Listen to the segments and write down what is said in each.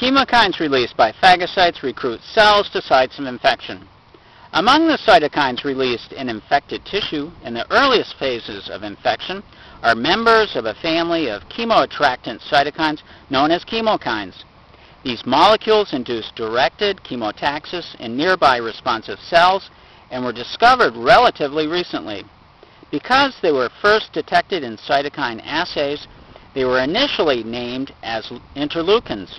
Chemokines released by phagocytes recruit cells to sites of infection. Among the cytokines released in infected tissue in the earliest phases of infection are members of a family of chemoattractant cytokines known as chemokines. These molecules induce directed chemotaxis in nearby responsive cells and were discovered relatively recently. Because they were first detected in cytokine assays, they were initially named as interleukins.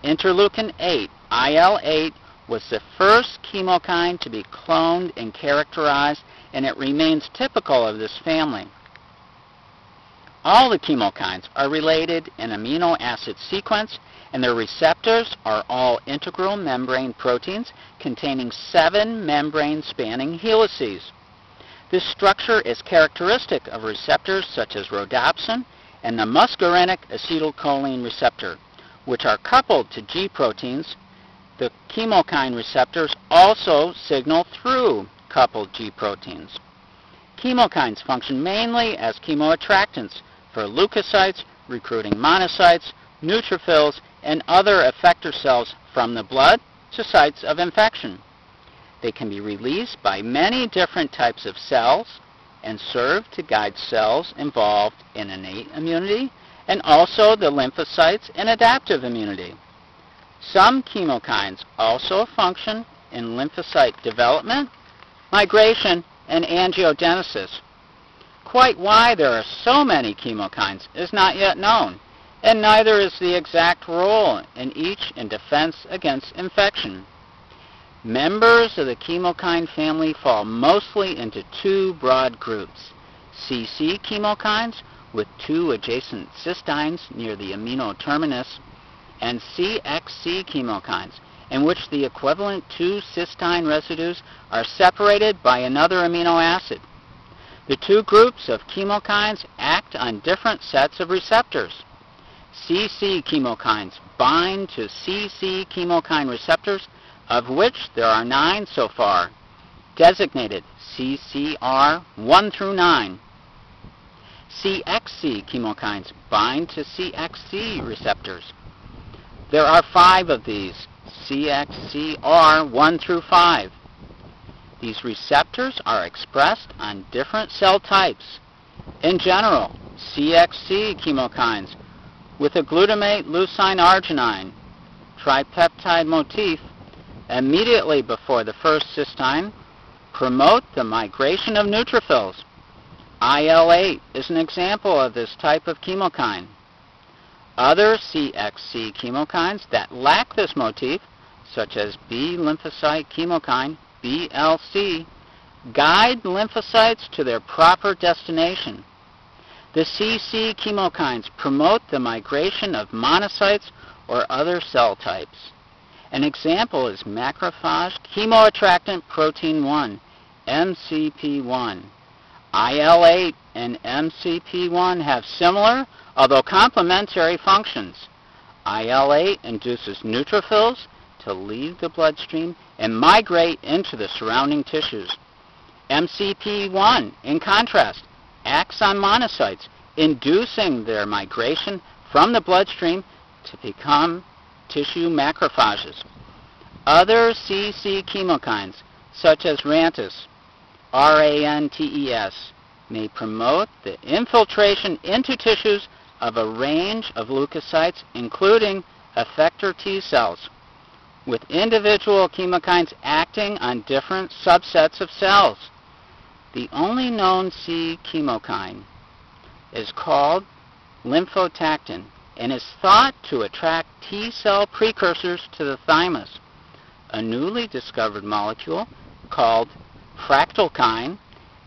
Interleukin 8, IL-8, was the first chemokine to be cloned and characterized, and it remains typical of this family. All the chemokines are related in amino acid sequence, and their receptors are all integral membrane proteins containing 7 membrane-spanning helices. This structure is characteristic of receptors such as rhodopsin and the muscarinic acetylcholine receptor, which are coupled to G proteins. The chemokine receptors also signal through coupled G proteins. Chemokines function mainly as chemoattractants for leukocytes, recruiting monocytes, neutrophils, and other effector cells from the blood to sites of infection. They can be released by many different types of cells and serve to guide cells involved in innate immunity and also the lymphocytes and adaptive immunity. Some chemokines also function in lymphocyte development, migration, and angiogenesis. Quite why there are so many chemokines is not yet known, and neither is the exact role in each in defense against infection. Members of the chemokine family fall mostly into 2 broad groups: CC chemokines with 2 adjacent cysteines near the amino terminus, and CXC chemokines, in which the equivalent 2 cysteine residues are separated by another amino acid. The 2 groups of chemokines act on different sets of receptors. CC chemokines bind to CC chemokine receptors, of which there are 9 so far, designated CCR 1 through 9. CXC chemokines bind to CXC receptors. There are 5 of these, CXCR 1 through 5. These receptors are expressed on different cell types. In general, CXC chemokines with a glutamate leucine arginine tripeptide motif immediately before the first cysteine promote the migration of neutrophils. IL-8 is an example of this type of chemokine. Other CXC chemokines that lack this motif, such as B lymphocyte chemokine, BLC, guide lymphocytes to their proper destination. The CC chemokines promote the migration of monocytes or other cell types. An example is macrophage chemoattractant protein 1, MCP1. IL-8 and MCP1 have similar, although complementary functions. IL-8 induces neutrophils to leave the bloodstream and migrate into the surrounding tissues. MCP1, in contrast, acts on monocytes, inducing their migration from the bloodstream to become tissue macrophages. Other CC chemokines, such as RANTES, RANTES, may promote the infiltration into tissues of a range of leukocytes, including effector T cells, with individual chemokines acting on different subsets of cells. The only known C chemokine is called lymphotactin and is thought to attract T cell precursors to the thymus. A newly discovered molecule called fractalkine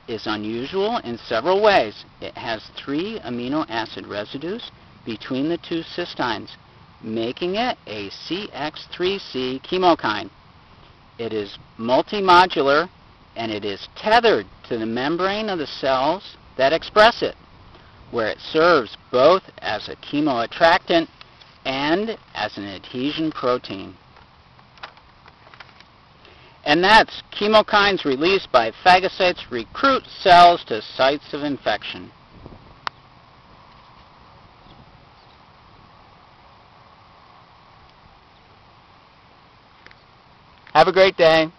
is unusual in several ways. It has 3 amino acid residues between the 2 cysteines, making it a CX3C chemokine. It is multimodular, and it is tethered to the membrane of the cells that express it, where it serves both as a chemoattractant and as an adhesion protein. And that's chemokines released by phagocytes recruit cells to sites of infection. Have a great day.